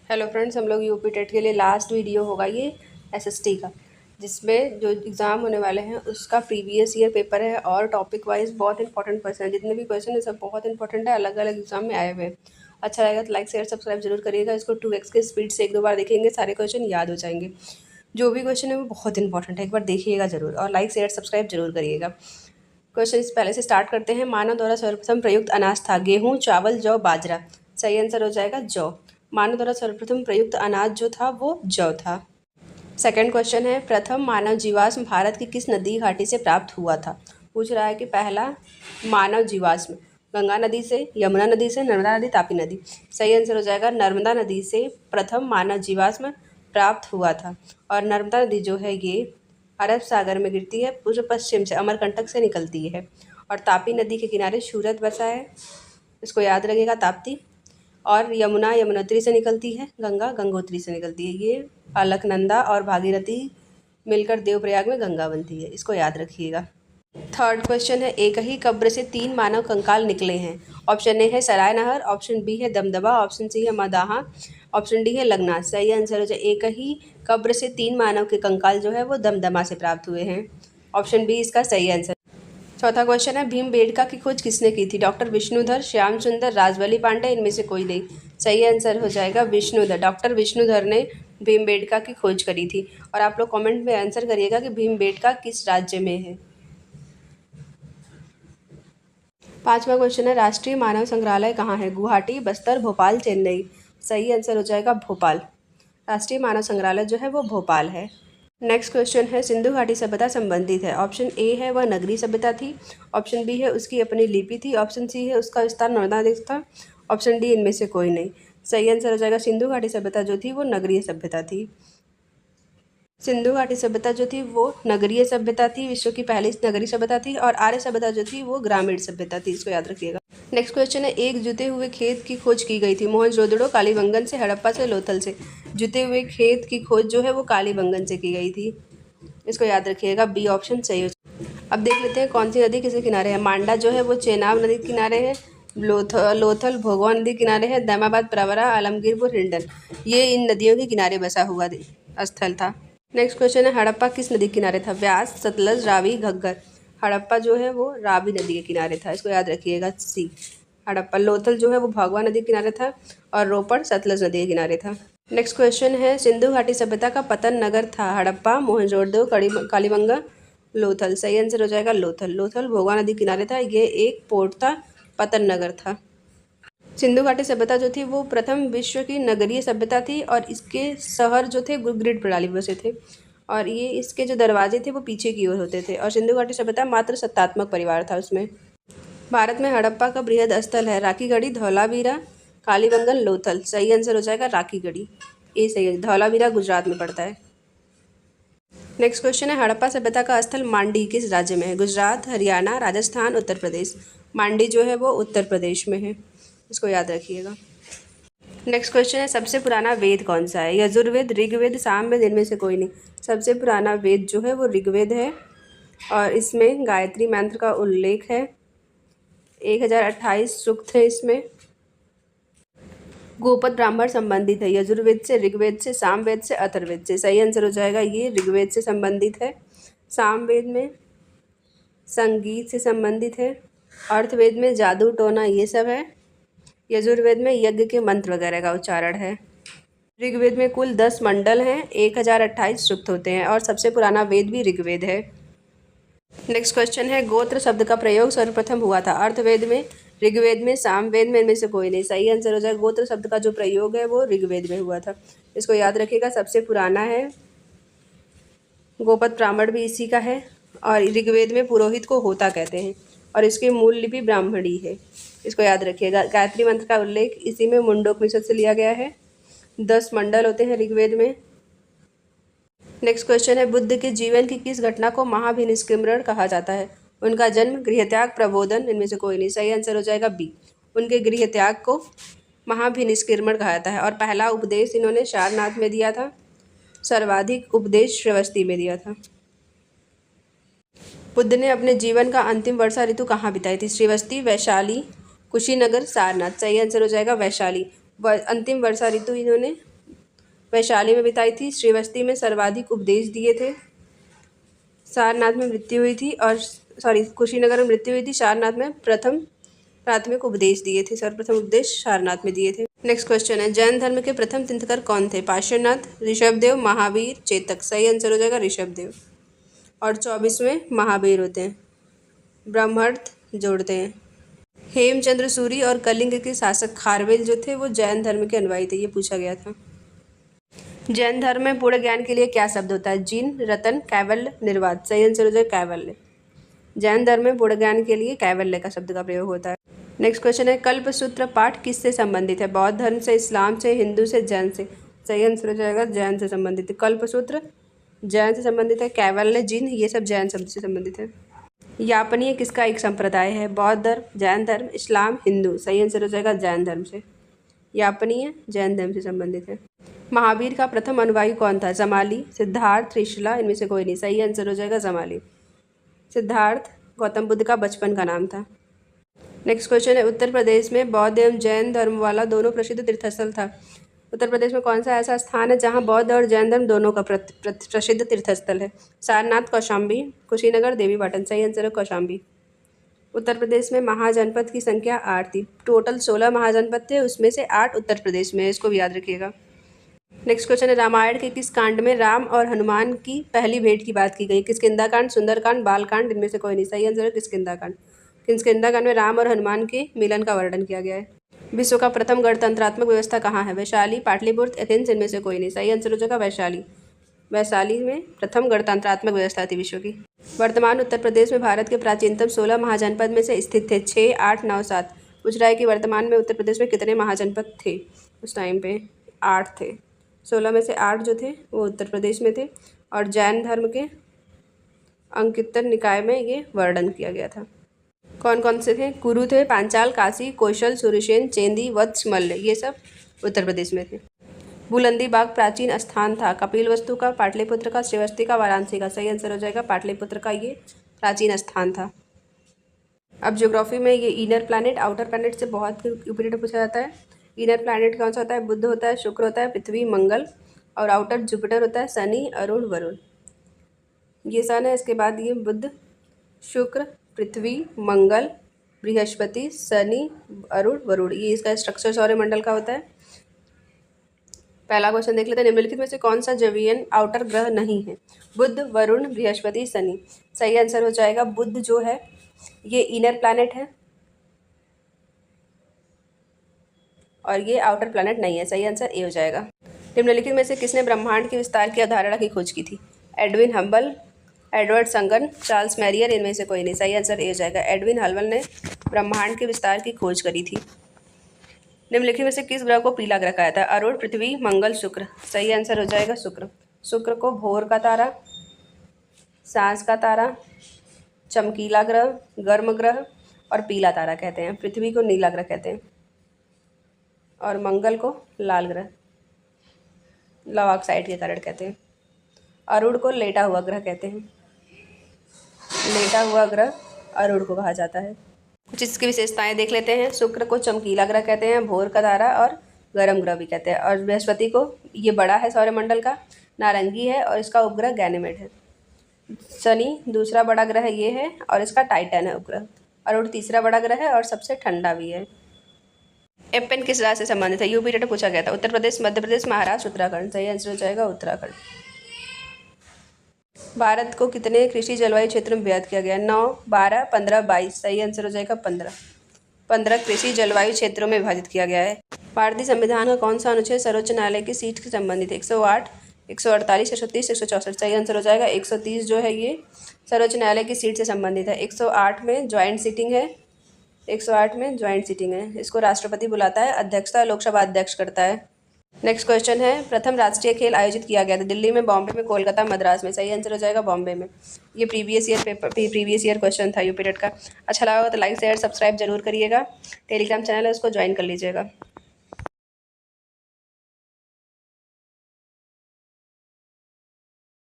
Hello friends, हम लोग UP TET के लिए लास्ट वीडियो होगा ये एसएसटी का, जिसमें जो एग्ज़ाम होने वाले हैं उसका प्रीवियस ईयर पेपर है और टॉपिक वाइज बहुत इंपॉर्टेंट क्वेश्चन है। जितने भी क्वेश्चन है सब बहुत इंपॉर्टेंट है, अलग अलग एग्जाम में आए हुए हैं। अच्छा रहेगा तो लाइक शेयर सब्सक्राइब जरूर करिएगा। इसको 2x के स्पीड से 1-2 बार देखेंगे, सारे क्वेश्चन याद हो जाएंगे। जो भी क्वेश्चन है वो बहुत इंपॉर्टेंट है, एक बार देखिएगा जरूर और लाइक शेयर सब्सक्राइब जरूर करिएगा। क्वेश्चन पहले से स्टार्ट करते हैं। मानव द्वारा सर्वप्रथम प्रयुक्त अनाज था गेहूँ, चावल, जौ, बाजरा। सही आंसर हो जाएगा जौ। मानव द्वारा सर्वप्रथम प्रयुक्त अनाज जो था वो जौ था। सेकंड क्वेश्चन है, प्रथम मानव जीवाश्म भारत की किस नदी घाटी से प्राप्त हुआ था। पूछ रहा है कि पहला मानव जीवाश्म गंगा नदी से, यमुना नदी से, नर्मदा नदी, तापी नदी। सही आंसर हो जाएगा नर्मदा नदी से प्रथम मानव जीवाश्म प्राप्त हुआ था। और नर्मदा नदी जो है ये अरब सागर में गिरती है, पूर्व पश्चिम से अमरकंटक से निकलती है। और तापी नदी के किनारे सूरत बसा है, इसको याद रखिएगा ताप्ती। और यमुना यमुनोत्री से निकलती है, गंगा गंगोत्री से निकलती है। ये अलकनंदा और भागीरथी मिलकर देवप्रयाग में गंगा बनती है, इसको याद रखिएगा। थर्ड क्वेश्चन है, एक ही कब्र से 3 मानव कंकाल निकले हैं। ऑप्शन ए है सराय नहर, ऑप्शन बी है दमदमा, ऑप्शन सी है मदाहा, ऑप्शन डी है लगना। सही आंसर हो जाए एक ही कब्र से 3 मानव के कंकाल जो है वो दमदमा से प्राप्त हुए हैं। ऑप्शन बी इसका सही आंसर। चौथा क्वेश्चन है, भीमबेटका की खोज किसने की थी। डॉक्टर विष्णुधर, श्याम सुंदर, राजवली पांडे, इनमें से कोई नहीं। सही आंसर हो जाएगा विष्णुधर। डॉक्टर विष्णुधर ने भीमबेटका की खोज करी थी। और आप लोग कमेंट में आंसर करिएगा कि भीमबेटका किस राज्य में है। पांचवा क्वेश्चन है, राष्ट्रीय मानव संग्रहालय कहाँ है। गुवाहाटी, बस्तर, भोपाल, चेन्नई। सही आंसर हो जाएगा भोपाल। राष्ट्रीय मानव संग्रहालय जो है वो भोपाल है। नेक्स्ट क्वेश्चन है, सिंधु घाटी सभ्यता संबंधित है। ऑप्शन ए है वह नगरीय सभ्यता थी, ऑप्शन बी है उसकी अपनी लिपि थी, ऑप्शन सी है उसका विस्तार नर्मदा नदी था, ऑप्शन डी इनमें से कोई नहीं। सही आंसर हो जाएगा सिंधु घाटी सभ्यता जो थी वो नगरीय सभ्यता थी। सिंधु घाटी सभ्यता जो थी वो नगरीय सभ्यता थी, विश्व की पहली नगरीय सभ्यता थी। और आर्य सभ्यता जो थी वो ग्रामीण सभ्यता थी, इसको याद रखिएगा। नेक्स्ट क्वेश्चन है, एक जुते हुए खेत की खोज की गई थी। मोहनजोदड़ो, कालीबंगन से, हड़प्पा से, लोथल से। जुते हुए खेत की खोज जो है वो कालीबंगन से की गई थी, इसको याद रखिएगा। बी ऑप्शन सही हो। अब देख लेते हैं कौन सी नदी किसके किनारे है। मांडा जो है वो चेनाब नदी के किनारे है, लोथल भोगवा नदी किनारे है, दैमाबाद, प्रवरा, आलमगीरपुर, हिंडन, ये इन नदियों के किनारे बसा हुआ स्थल था। नेक्स्ट क्वेश्चन है, हड़प्पा किस नदी के किनारे था। व्यास, सतलज, रावी, घग्गर। हड़प्पा जो है वो रावी नदी के किनारे था, इसको याद रखिएगा सी हड़प्पा। लोथल जो है वो भगवा नदी के किनारे था और रोपड़ सतलज नदी के किनारे था। नेक्स्ट क्वेश्चन है, सिंधु घाटी सभ्यता का पतन नगर था। हड़प्पा, मोहनजोदड़ो, कालीबंगा, लोथल। सही आंसर हो जाएगा लोथल। लोथल भोगवा नदी किनारे था, ये एक पोर्ट था, पतन नगर था। सिंधु घाटी सभ्यता जो थी वो प्रथम विश्व की नगरीय सभ्यता थी और इसके शहर जो थे ग्रिड प्रणाली बसे थे और ये इसके जो दरवाजे थे वो पीछे की ओर होते थे। और सिंधु घाटी सभ्यता मात्र सत्तात्मक परिवार था उसमें। भारत में हड़प्पा का बृहद स्थल है। राखीगढ़ी, धौलावीरा, कालीबंगन, लोथल। सही आंसर हो जाएगा राखीगढ़ी, ये सही है। धौलावीरा गुजरात में पड़ता है। नेक्स्ट क्वेश्चन है, हड़प्पा सभ्यता का स्थल मांडी किस राज्य में है। गुजरात, हरियाणा, राजस्थान, उत्तर प्रदेश। मांडी जो है वो उत्तर प्रदेश में है, इसको याद रखिएगा। नेक्स्ट क्वेश्चन है, सबसे पुराना वेद कौन सा है। यजुर्वेद, ऋग्वेद, सामवेद, इनमें से कोई नहीं। सबसे पुराना वेद जो है वो ऋग्वेद है और इसमें गायत्री मंत्र का उल्लेख है। 1028 सूक्त है इसमें। गोपद ब्राह्मण संबंधित है यजुर्वेद से, ऋग्वेद से, सामवेद से, अथर्ववेद से। सही आंसर हो जाएगा ये ऋग्वेद से संबंधित है। सामवेद में संगीत से संबंधित है, अर्थवेद में जादू टोना ये सब है, यजुर्वेद में यज्ञ के मंत्र वगैरह का उच्चारण है। ऋग्वेद में कुल 10 मंडल हैं, 1028 सूक्त होते हैं और सबसे पुराना वेद भी ऋग्वेद है। नेक्स्ट क्वेश्चन है, गोत्र शब्द का प्रयोग सर्वप्रथम हुआ था। अर्थवेद में, ऋग्वेद में, सामवेद में, इनमें से कोई नहीं। सही आंसर हो जाएगा गोत्र शब्द का जो प्रयोग है वो ऋग्वेद में हुआ था, इसको याद रखिएगा। सबसे पुराना है, गोपद ब्राह्मण भी इसी का है और ऋग्वेद में पुरोहित को होता कहते हैं और इसकी मूल लिपि ब्राह्मणी है, इसको याद रखिएगा। गायत्री मंत्र का उल्लेख इसी में मुंडोपनिषद से लिया गया है। 10 मंडल होते हैं ऋग्वेद में। नेक्स्ट क्वेश्चन है, बुद्ध के जीवन की किस घटना को महाभिनिष्क्रमण कहा जाता है। उनका जन्म, गृहत्याग, प्रबोधन, इनमें से कोई नहीं। सही आंसर हो जाएगा बी, उनके गृहत्याग को महाभिनिष्क्रमण कहा जाता है। और पहला उपदेश इन्होंने सारनाथ में दिया था, सर्वाधिक उपदेश श्रावस्ती में दिया था। बुद्ध ने अपने जीवन का अंतिम वर्षा ऋतु कहाँ बिताई थी। श्रीवस्ती, वैशाली, कुशीनगर, सारनाथ। सही आंसर हो जाएगा वैशाली। अंतिम वर्षा ऋतु इन्होंने वैशाली में बिताई थी। श्रीवस्ती में सर्वाधिक उपदेश दिए थे। सारनाथ में मृत्यु हुई थी और कुशीनगर में मृत्यु हुई थी। सारनाथ में प्रथम प्राथमिक उपदेश दिए थे। सर्वप्रथम उपदेश सारनाथ में दिए थे। नेक्स्ट क्वेश्चन है, जैन धर्म के प्रथम तीर्थंकर कौन थे? पार्श्वनाथ, ऋषभदेव, महावीर, चेतक। सही आंसर हो जाएगा ऋषभदेव। और 24वें महावीर होते हैं। ब्रह्मर्थ जोड़ते हैं। हेमचंद्र सूरी और कलिंग के शासक खारवेल जो थे वो जैन धर्म के अनुयायी थे, ये पूछा गया था। जैन धर्म में पूर्ण ज्ञान के लिए क्या शब्द होता है? जिन, रतन, कैवल्य, निर्वाद। सही आंसर हो जाएगा कैवल्य। जैन धर्म में पूर्ण ज्ञान के लिए कैवल्य का शब्द का प्रयोग होता है। नेक्स्ट क्वेश्चन है, कल्पसूत्र पाठ किससे संबंधित है? बौद्ध धर्म से, इस्लाम से, हिंदू से, जैन से। सही आंसर हो जाएगा जैन से संबंधित है। कल्पसूत्र जैन से संबंधित है। कैवल्य, जिन, ये सब जैन शब्द से संबंधित है। यापनीय किसका एक संप्रदाय है? बौद्ध धर्म, जैन धर्म, इस्लाम, हिंदू। सही आंसर हो जाएगा जैन धर्म से। यापनीय जैन धर्म से संबंधित है। महावीर का प्रथम अनुयायी कौन था? जमाली, सिद्धार्थ, त्रिशला, इनमें से कोई नहीं। सही आंसर हो जाएगा जमाली। सिद्धार्थ गौतम बुद्ध का बचपन का नाम था। नेक्स्ट क्वेश्चन है, उत्तर प्रदेश में बौद्ध एवं जैन धर्म वाला दोनों प्रसिद्ध तीर्थस्थल था। उत्तर प्रदेश में कौन सा ऐसा स्थान है जहां बौद्ध और जैन धर्म दोनों का प्रसिद्ध तीर्थस्थल है? सारनाथ, कौशाम्बी, कुशीनगर, देवीपाटन। सही आंसर है कौशाम्बी। उत्तर प्रदेश में महाजनपद की संख्या 8 थी। टोटल 16 महाजनपद थे, उसमें से 8 उत्तर प्रदेश में है, इसको भी याद रखिएगा। नेक्स्ट क्वेश्चन है, रामायण के किस कांड में राम और हनुमान की पहली भेंट की बात की गई? किष्किंधा सुंदरकांड, बालकांड, इनमें से कोई नहीं। सही आंसर है किष्किंधा। किष्किंधा में राम और हनुमान के मिलन का वर्णन किया गया है। विश्व का प्रथम गणतंत्रात्मक व्यवस्था कहाँ है? वैशाली, पाटलिपुत्र, एथेंस, इनमें से कोई नहीं। सही आंसर हो जाएगा वैशाली। वैशाली में प्रथम गणतंत्रात्मक व्यवस्था थी विश्व की। वर्तमान उत्तर प्रदेश में भारत के प्राचीनतम 16 महाजनपद में से स्थित थे 6, 8, 9, 7। पूछ रहा है कि वर्तमान में उत्तर प्रदेश में कितने महाजनपद थे? उस टाइम पे 8 थे। 16 में से 8 जो थे वो उत्तर प्रदेश में थे और जैन धर्म के अंकितर निकाय में ये वर्णन किया गया था। कौन कौन से थे? कुरु थे, पांचाल, काशी, कौशल, सूर्यसेन, चेंदी, वत्स, मल्ल, ये सब उत्तर प्रदेश में थे। बुलंदी बाग प्राचीन स्थान था। कपिलवस्तु का, पाटलिपुत्र का, श्रीवस्ती का, वाराणसी का। सही आंसर हो जाएगा पाटलिपुत्र का, ये प्राचीन स्थान था। अब ज्योग्राफी में ये इनर प्लैनेट आउटर प्लैनेट से बहुत पीरियड पूछा जाता है। इनर प्लैनेट कौन सा होता है? बुध होता है, शुक्र होता है, पृथ्वी, मंगल, और आउटर जुपिटर होता है, शनि, अरुण, वरुण। ये सन है, इसके बाद ये बुध, शुक्र, पृथ्वी, मंगल, बृहस्पति, शनि, अरुण, वरुण, ये इसका स्ट्रक्चर सौरमंडल का होता है। पहला क्वेश्चन देख लेते हैं, निम्नलिखित में से कौन सा जवीयन आउटर ग्रह नहीं है? बुध, वरुण, बृहस्पति, शनि। सही आंसर हो जाएगा बुध जो है ये इनर प्लैनेट है और ये आउटर प्लैनेट नहीं है। सही आंसर ए हो जाएगा। निम्नलिखित में से किसने ब्रह्मांड के विस्तार की अवधारणा की खोज की थी? Edwin Hubble, Edward Sagan, Charles Messier, इनमें से कोई नहीं। सही आंसर ए हो जाएगा। एडविन हबल ने ब्रह्मांड के विस्तार की खोज करी थी। निम्नलिखित में से किस ग्रह को पीला ग्रह कहा जाता है? अरुण, पृथ्वी, मंगल, शुक्र। सही आंसर हो जाएगा शुक्र। शुक्र को भोर का तारा, सांझ का तारा, चमकीला ग्रह, गर्म ग्रह और पीला तारा कहते हैं। पृथ्वी को नीला ग्रह कहते हैं और मंगल को लाल ग्रह, लव ऑक्साइड के कारण कहते हैं। अरुण को लेटा हुआ ग्रह कहते हैं। लेटा हुआ ग्रह अरुण को कहा जाता है। कुछ इसकी विशेषताएं देख लेते हैं। शुक्र को चमकीला ग्रह कहते हैं, भोर का तारा और गर्म ग्रह भी कहते हैं। और बृहस्पति को, ये बड़ा है सौरमंडल का, नारंगी है और इसका उपग्रह गैनीमेड है। शनि दूसरा बड़ा ग्रह ये है और इसका टाइटन है उपग्रह। अरुण तीसरा बड़ा ग्रह है और सबसे ठंडा भी है। एप्पेन किस राज्य से संबंधित है? यूपी डेटा पूछा गया था। उत्तर प्रदेश, मध्य प्रदेश, महाराष्ट्र, उत्तराखंड। सही आंसर हो जाएगा उत्तराखंड। भारत को कितने कृषि जलवायु क्षेत्र में विभाजित किया गया? 9, 12, 15, 22। सही आंसर हो जाएगा 15। 15 कृषि जलवायु क्षेत्रों में विभाजित किया गया है। भारतीय संविधान का कौन सा अनुच्छेद सर्वोच्च न्यायालय की सीट से संबंधित है? 108, 148, 130, 164। सही आंसर हो जाएगा 130 जो है ये सर्वोच्च न्यायालय की सीट से संबंधित है। 108 में ज्वाइंट सीटिंग है। 108 में ज्वाइंट सीटिंग है। इसको राष्ट्रपति बुलाता है, अध्यक्षता लोकसभा अध्यक्ष करता है। नेक्स्ट क्वेश्चन है, प्रथम राष्ट्रीय खेल आयोजित किया गया था दिल्ली में, बॉम्बे में, कोलकाता, मद्रास में। सही आंसर हो जाएगा बॉम्बे में। ये प्रीवियस ईयर क्वेश्चन था यूपी टेट का। अच्छा लगा हो तो लाइक शेयर सब्सक्राइब जरूर करिएगा। टेलीग्राम चैनल है उसको ज्वाइन कर लीजिएगा।